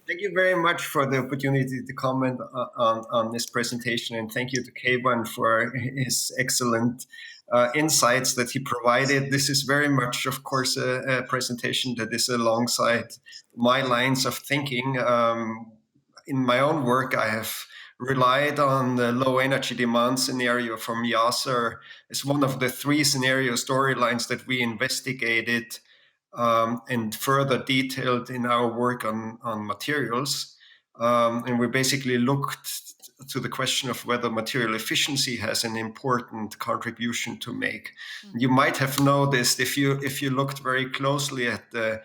Thank you very much for the opportunity to comment on this presentation, and thank you to Keywan for his excellent insights that he provided. This is very much, of course, a presentation that is alongside my lines of thinking. In my own work, I have relied on the low energy demand scenario from Yasser as one of the three scenario storylines that we investigated and further detailed in our work on materials. And we basically looked to the question of whether material efficiency has an important contribution to make. Mm-hmm. You might have noticed if you looked very closely at the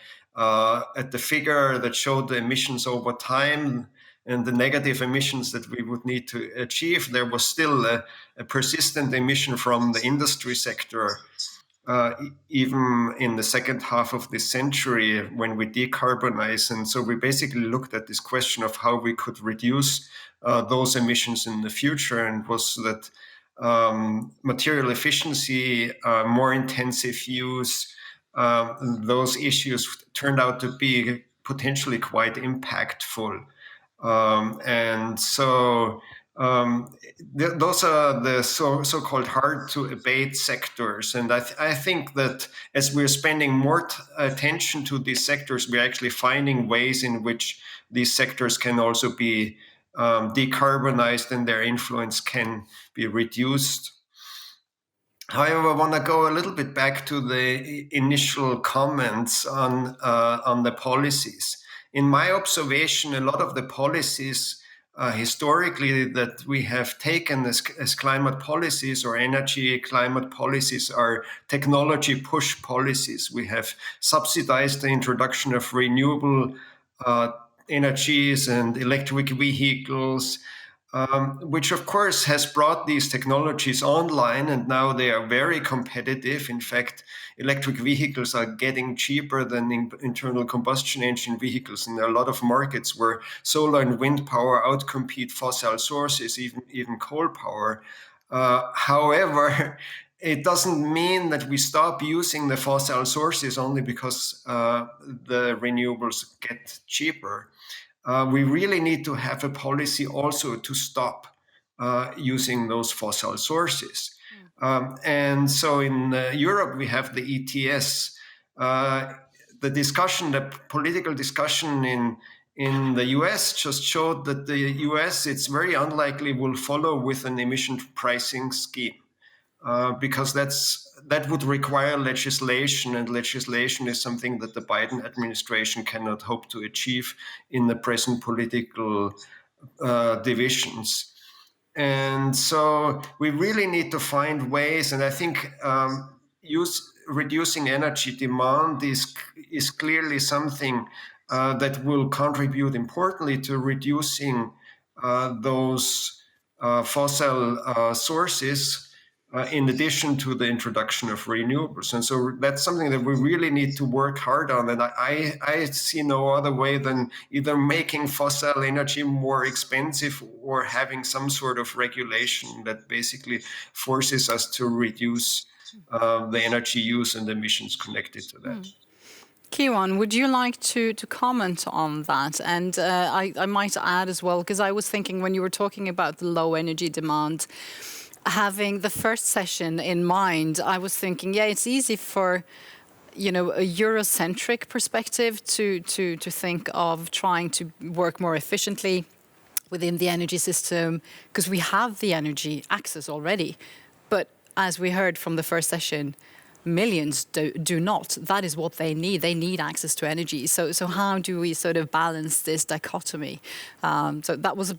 figure that showed the emissions over time and the negative emissions that we would need to achieve, there was still a persistent emission from the industry sector. Even in the second half of this century when we decarbonize. And so we basically looked at this question of how we could reduce those emissions in the future, and was that material efficiency, more intensive use, those issues turned out to be potentially quite impactful. And so those are the so-called hard to abate sectors. And I think that as we're spending more attention to these sectors, we're actually finding ways in which these sectors can also be decarbonized and their influence can be reduced. However, I want to go a little bit back to the initial comments on the policies. In my observation, a lot of the policies historically that we have taken as climate policies or energy climate policies are technology push policies. We have subsidized the introduction of renewable energies and electric vehicles, which of course has brought these technologies online, and now they are very competitive. In fact, electric vehicles are getting cheaper than internal combustion engine vehicles, and there are a lot of markets where solar and wind power outcompete fossil sources, even coal power. However, it doesn't mean that we stop using the fossil sources only because the renewables get cheaper. We really need to have a policy also to stop using those fossil sources. And so in Europe, we have the ETS. The political discussion in the US just showed that the US, it's very unlikely, will follow with an emission pricing scheme. Because that would require legislation, and legislation is something that the Biden administration cannot hope to achieve in the present political divisions. And so we really need to find ways, and I think reducing energy demand is clearly something that will contribute importantly to reducing those fossil sources, in addition to the introduction of renewables. And so that's something that we really need to work hard on. And I see no other way than either making fossil energy more expensive or having some sort of regulation that basically forces us to reduce the energy use and emissions connected to that. Keywan, would you like to comment on that? And I might add as well, because I was thinking when you were talking about the low energy demand, having the first session in mind, I was thinking, yeah, it's easy for, a Eurocentric perspective to think of trying to work more efficiently within the energy system, because we have the energy access already. But as we heard from the first session, millions do not. That is what they need. They need access to energy. So how do we sort of balance this dichotomy? So that was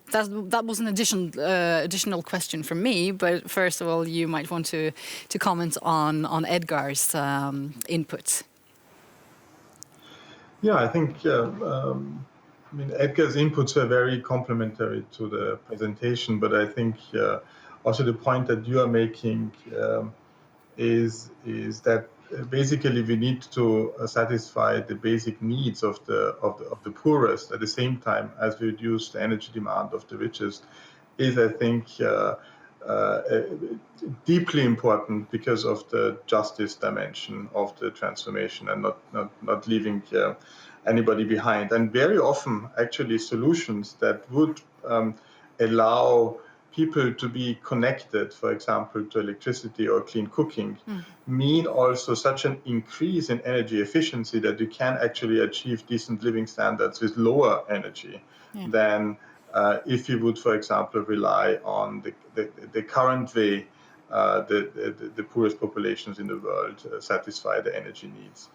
an additional question from me. But first of all, you might want to comment on Edgar's input. Yeah, I think Edgar's inputs were very complementary to the presentation. But I think also the point that you are making is that basically we need to satisfy the basic needs of the poorest at the same time as we reduce the energy demand of the richest, is I think deeply important because of the justice dimension of the transformation, and not leaving anybody behind. And very often, actually, solutions that would allow people to be connected, for example, to electricity or clean cooking, mean also such an increase in energy efficiency that you can actually achieve decent living standards with lower energy than if you would, for example, rely on the current way the poorest populations in the world satisfy the energy needs.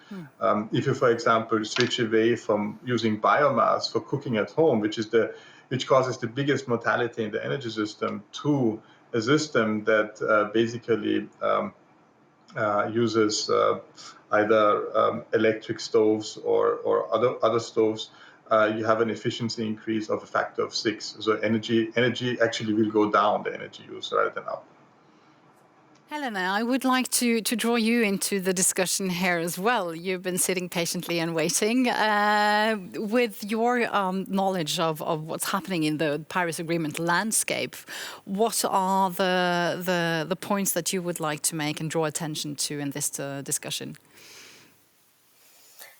If you, for example, switch away from using biomass for cooking at home, which causes the biggest mortality in the energy system, to a system that basically uses either electric stoves or other stoves, you have an efficiency increase of a factor of 6. So energy actually will go down, the energy use, rather than up. Helene, I would like to draw you into the discussion here as well. You've been sitting patiently and waiting. With your knowledge of what's happening in the Paris Agreement landscape, what are the points that you would like to make and draw attention to in this discussion?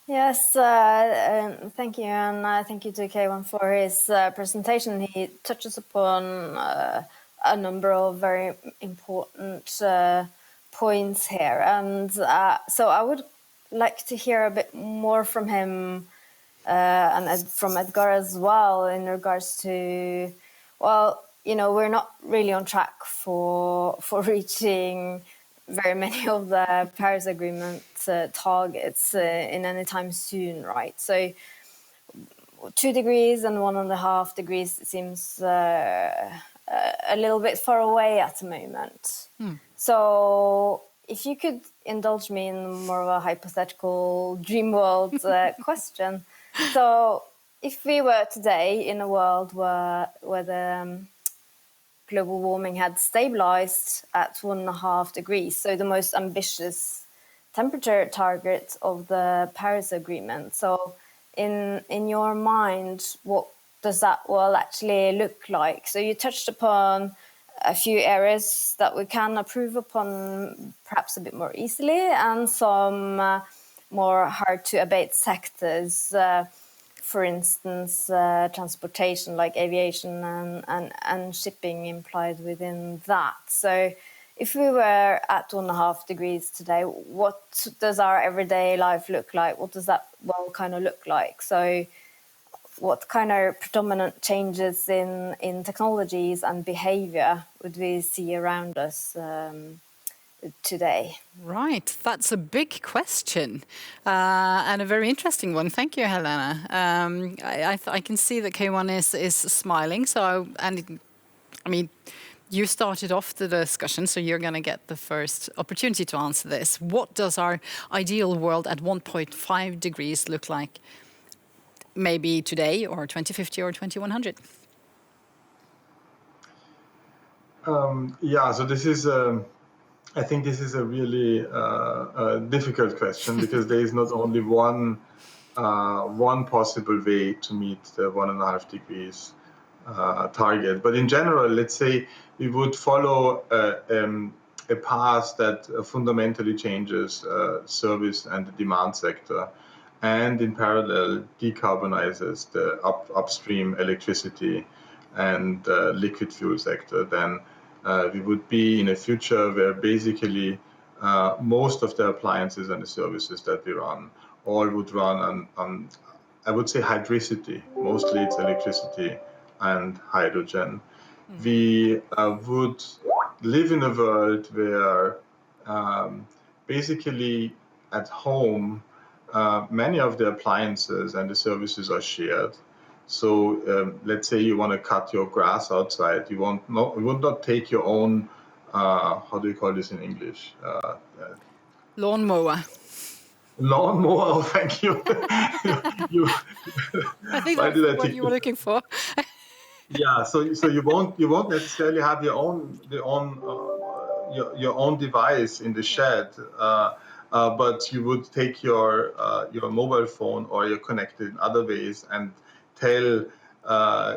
Yes, thank you, and thank you to Keywan for his presentation. He touches upon a number of very important points here, and so I would like to hear a bit more from him and from Edgar as well in regards to, well, you know, we're not really on track for reaching very many of the Paris Agreement targets in any time soon, right? So 2 degrees and 1.5 degrees seems a little bit far away at the moment. So if you could indulge me in more of a hypothetical dream world question. So if we were today in a world where the global warming had stabilized at 1.5 degrees, so the most ambitious temperature target of the Paris Agreement. So in your mind, what does that world actually look like? So you touched upon a few areas that we can improve upon perhaps a bit more easily, and some more hard to abate sectors, for instance, transportation, like aviation and shipping implied within that. So if we were at 1.5 degrees today, what does our everyday life look like? What does that world kind of look like? So what kind of predominant changes in technologies and behavior would we see around us today? Right, that's a big question and a very interesting one. Thank you, Helene. I can see that Keywan is smiling. So, I mean, you started off the discussion, so you're going to get the first opportunity to answer this. What does our ideal world at 1.5 degrees look like? Maybe today, or 2050, or 2100? Yeah, so this is, I think this is a really difficult question, because there is not only one possible way to meet the 1.5 degrees target. But in general, let's say we would follow a path that fundamentally changes service and the demand sector, and in parallel decarbonizes the upstream electricity and liquid fuel sector. Then we would be in a future where basically most of the appliances and the services that we run all would run on I would say hydricity. Mostly it's electricity and hydrogen. We would live in a world where basically at home many of the appliances and the services are shared. So let's say you want to cut your grass outside, you would not take your own, how do you call this in English? Lawnmower. Lawnmower, oh, thank you. I think that's what you were looking for. Yeah, so you won't necessarily have your own device in the shed, but you would take your mobile phone, or you're connected in other ways, and tell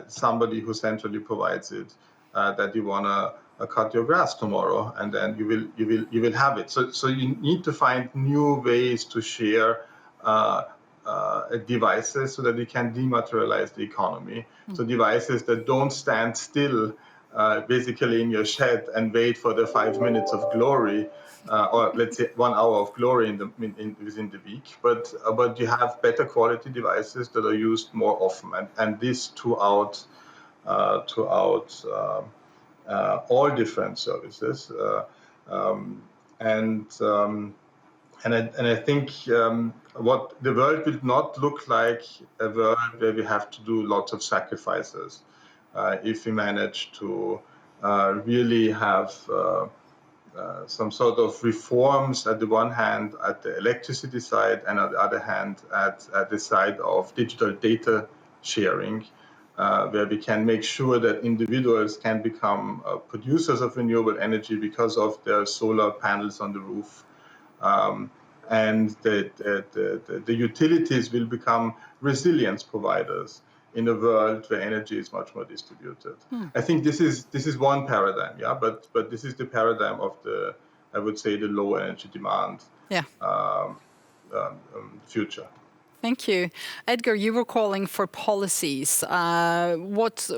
somebody who centrally provides it that you wanna cut your grass tomorrow, and then you will have it. So you need to find new ways to share devices so that we can dematerialize the economy. So devices that don't stand still basically in your shed and wait for the 5 minutes of glory, or let's say 1 hour of glory within the week, but you have better quality devices that are used more often, and this throughout all different services. And I think what the world will not look like a world where we have to do lots of sacrifices if we manage to really have some sort of reforms at the one hand at the electricity side, and on the other hand at the side of digital data sharing, where we can make sure that individuals can become producers of renewable energy because of their solar panels on the roof. And the utilities will become resilience providers in a world where energy is much more distributed. I think this is one paradigm, yeah, but this is the paradigm of I would say, the low energy demand future. Thank you. Edgar, you were calling for policies. What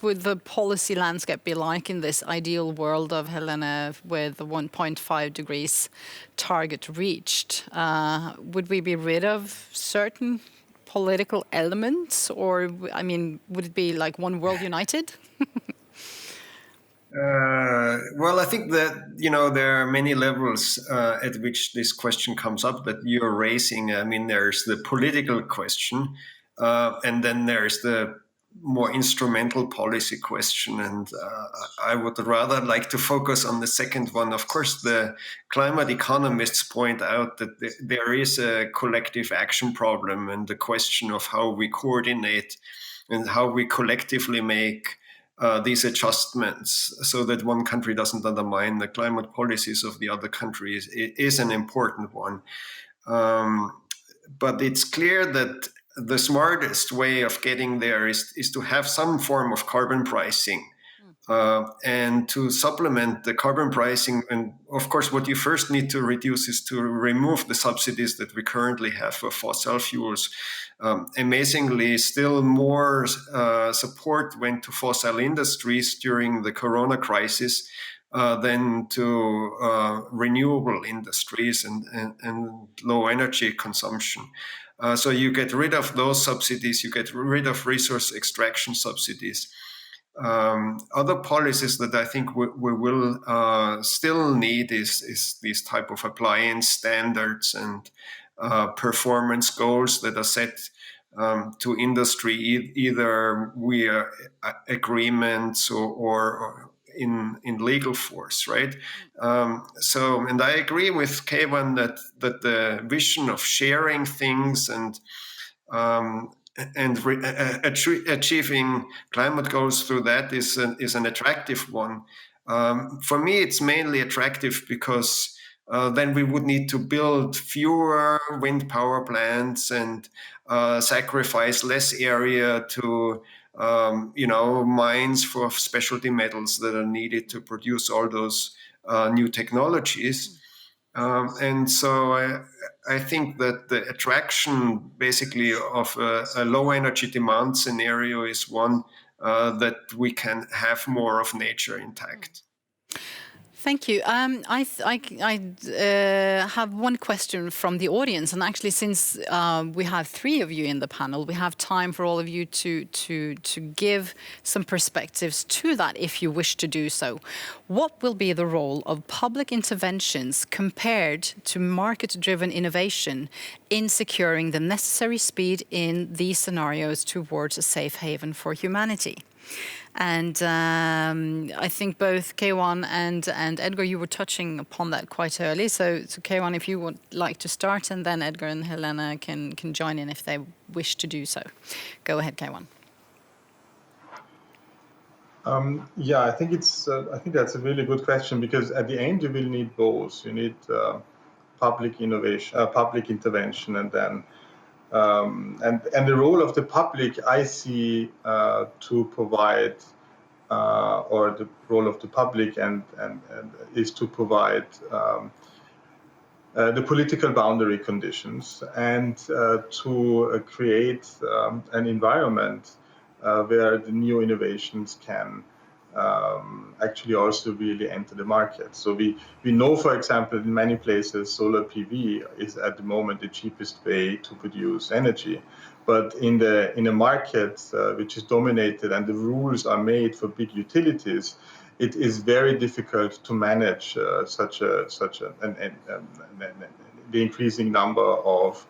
would the policy landscape be like in this ideal world of Helene with the 1.5 degrees target reached? Would we be rid of certain political elements, or, I mean, would it be like one world united? Well, I think that, there are many levels at which this question comes up that you're raising. I mean, there's the political question, and then there's the more instrumental policy question. And I would rather like to focus on the second one. Of course, the climate economists point out that there is a collective action problem, and the question of how we coordinate and how we collectively make these adjustments so that one country doesn't undermine the climate policies of the other countries is an important one. But it's clear that the smartest way of getting there is to have some form of carbon pricing and to supplement the carbon pricing. And of course, what you first need to reduce is to remove the subsidies that we currently have for fossil fuels. Amazingly, still more support went to fossil industries during the corona crisis than to renewable industries and low energy consumption. So you get rid of those subsidies, you get rid of resource extraction subsidies. Other policies that I think we will still need is these type of appliance standards and performance goals that are set to industry, either via agreements or in legal force, right? And I agree with Keywan that the vision of sharing things and achieving climate goals through that is an attractive one. For me, it's mainly attractive because then we would need to build fewer wind power plants and sacrifice less area to mines for specialty metals that are needed to produce all those new technologies. And so I think that the attraction basically of a low energy demand scenario is one that we can have more of nature intact. Thank you. I have one question from the audience, and actually, since we have three of you in the panel, we have time for all of you to give some perspectives to that, if you wish to do so. What will be the role of public interventions compared to market-driven innovation in securing the necessary speed in these scenarios towards a safe haven for humanity? And I think both Keywan and Edgar, you were touching upon that quite early. So Keywan, if you would like to start, and then Edgar and Helene can join in if they wish to do so. Go ahead, Keywan. I think that's a really good question, because at the end you will need both. You need public innovation, public intervention, and then and the role of the public, I see to provide, or the role of the public and is to provide the political boundary conditions, and to create an environment where the new innovations can actually also really enter the market. So we know, for example, in many places, solar PV is at the moment the cheapest way to produce energy. But in a market which is dominated and the rules are made for big utilities, it is very difficult to manage the increasing number of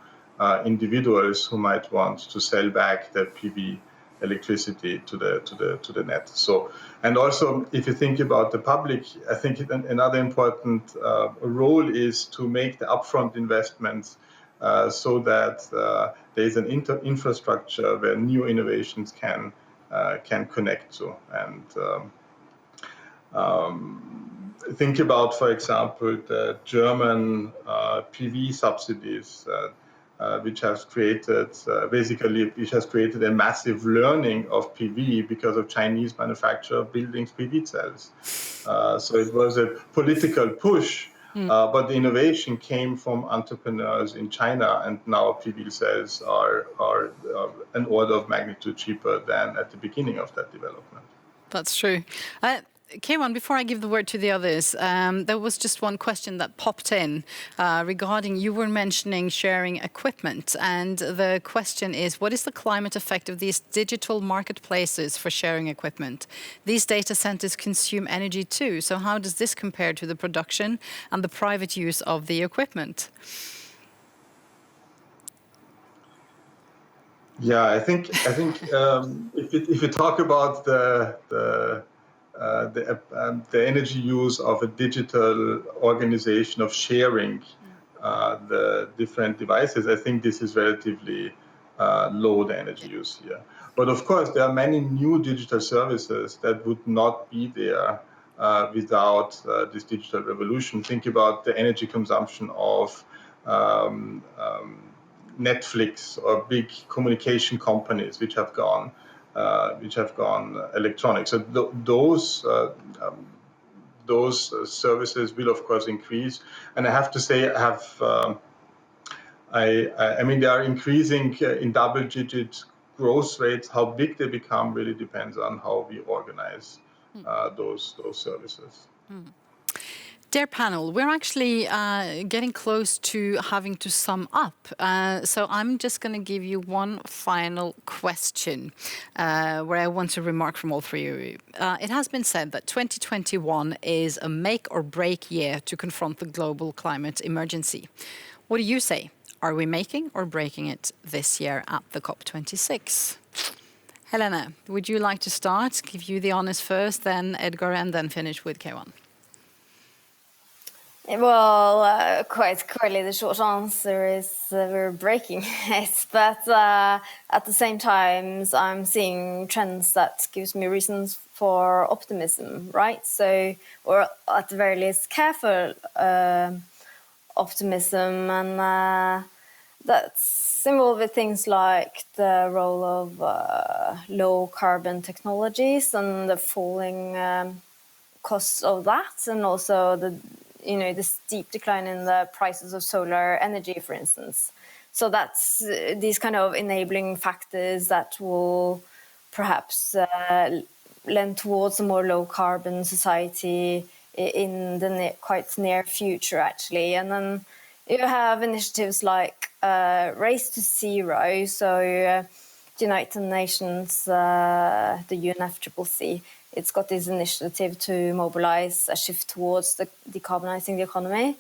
individuals who might want to sell back their PV electricity to the net. So, and also if you think about the public, I think another important role is to make the upfront investments so that there is an infrastructure where new innovations can connect to. And think about, for example, the German PV subsidies, which has created a massive learning of PV because of Chinese manufacturer building PV cells. So it was a political push, but the innovation came from entrepreneurs in China, and now PV cells are an order of magnitude cheaper than at the beginning of that development. That's true. Keywan, before I give the word to the others, there was just one question that popped in regarding, you were mentioning sharing equipment, and the question is, what is the climate effect of these digital marketplaces for sharing equipment? These data centers consume energy too, so how does this compare to the production and the private use of the equipment? Yeah, I think if you talk about the energy use of a digital organization of sharing the different devices, I think this is relatively low, the energy use here. But of course, there are many new digital services that would not be there without this digital revolution. Think about the energy consumption of Netflix or big communication companies which have gone electronic. So those services will of course increase, and I have to say, I mean, they are increasing in double-digit growth rates. How big they become really depends on how we organize those services. Dear panel, we're actually getting close to having to sum up. So I'm just going to give you one final question where I want to remark from all three of you. It has been said that 2021 is a make or break year to confront the global climate emergency. What do you say? Are we making or breaking it this year at the COP26? Helene, would you like to start? Give you the honors first, then Edgar, and then finish with Keywan. Well, quite clearly the short answer is we're breaking it, but at the same time I'm seeing trends that gives me reasons for optimism, right? So, or at the very least careful optimism, and that's involved with things like the role of low carbon technologies and the falling costs of that, and also the steep decline in the prices of solar energy, for instance. So that's these kind of enabling factors that will perhaps lend towards a more low carbon society in the quite near future, actually. And then you have initiatives like Race to Zero. So the United Nations, the UNFCCC, it's got this initiative to mobilize a shift towards decarbonizing the economy.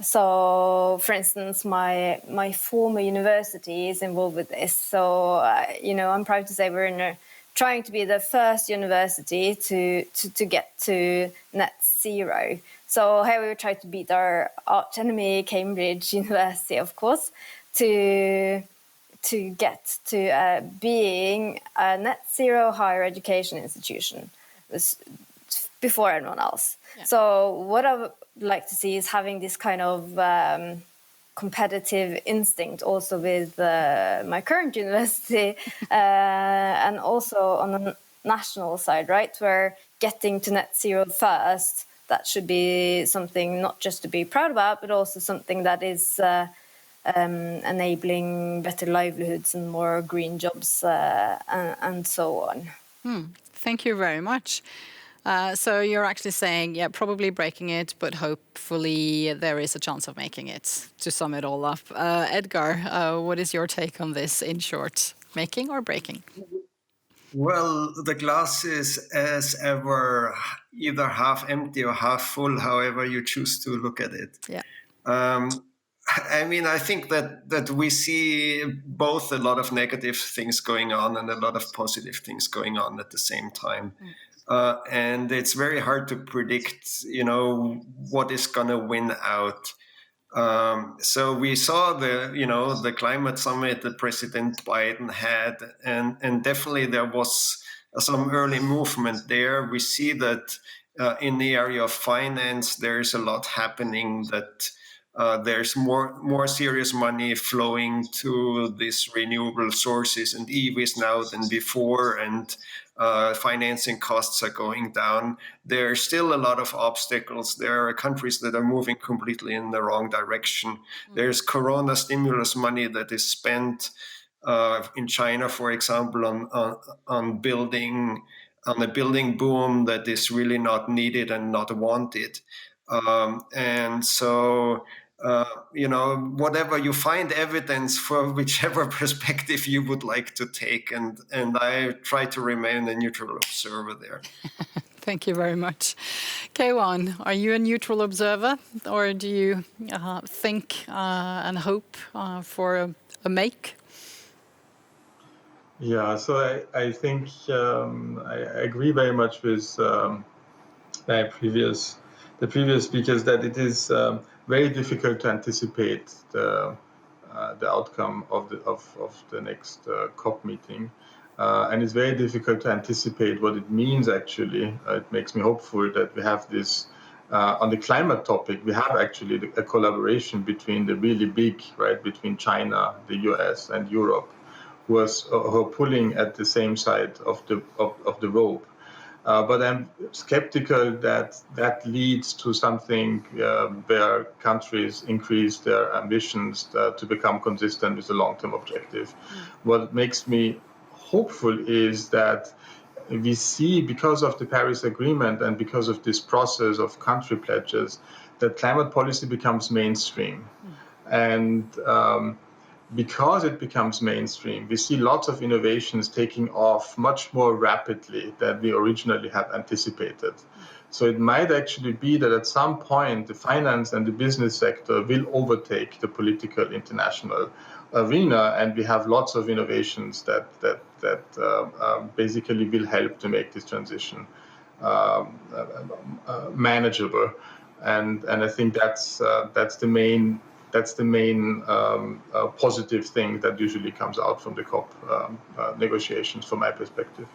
So, for instance, my former university is involved with this. So, I'm proud to say we're trying to be the first university to get to net zero. So here we try to beat our arch enemy, Cambridge University, of course, to get to being a net zero higher education institution before anyone else. Yeah. So what I would like to see is having this kind of competitive instinct also with my current university and also on the national side, right? Where getting to net zero first, that should be something not just to be proud about, but also something that is enabling better livelihoods and more green jobs and so on. Thank you very much. So you're actually saying, yeah, probably breaking it, but hopefully there is a chance of making it, to sum it all up. Edgar, what is your take on this in short? Making or breaking? Well, the glass is, as ever, either half empty or half full, however you choose to look at it. Yeah. I mean, I think that we see both a lot of negative things going on and a lot of positive things going on at the same time. And it's very hard to predict, what is going to win out. So we saw the climate summit that President Biden had, and definitely there was some early movement there. We see that in the area of finance, there is a lot happening, that there's more serious money flowing to these renewable sources and EVs now than before, and financing costs are going down. There are still a lot of obstacles. There are countries that are moving completely in the wrong direction. There's Corona stimulus money that is spent in China, for example, on a building boom that is really not needed and not wanted. And so, whatever you find evidence for, whichever perspective you would like to take, and I try to remain a neutral observer there. Thank you very much. Keywan, are you a neutral observer, or do you think and hope for a make? Yeah, so I think I agree very much with the previous speakers that it is very difficult to anticipate the outcome of the next COP meeting, and it's very difficult to anticipate what it means. Actually, it makes me hopeful that we have this on the climate topic. We have actually a collaboration between the really big, right, between China, the US, and Europe, who are pulling at the same side of the rope. But I'm skeptical that leads to something where countries increase their ambitions to become consistent with the long-term objective. What makes me hopeful is that we see, because of the Paris Agreement and because of this process of country pledges, that climate policy becomes mainstream. And because it becomes mainstream, we see lots of innovations taking off much more rapidly than we originally had anticipated. So it might actually be that at some point the finance and the business sector will overtake the political international arena, and we have lots of innovations that basically will help to make this transition manageable. And I think that's the main positive thing that usually comes out from the COP negotiations, from my perspective.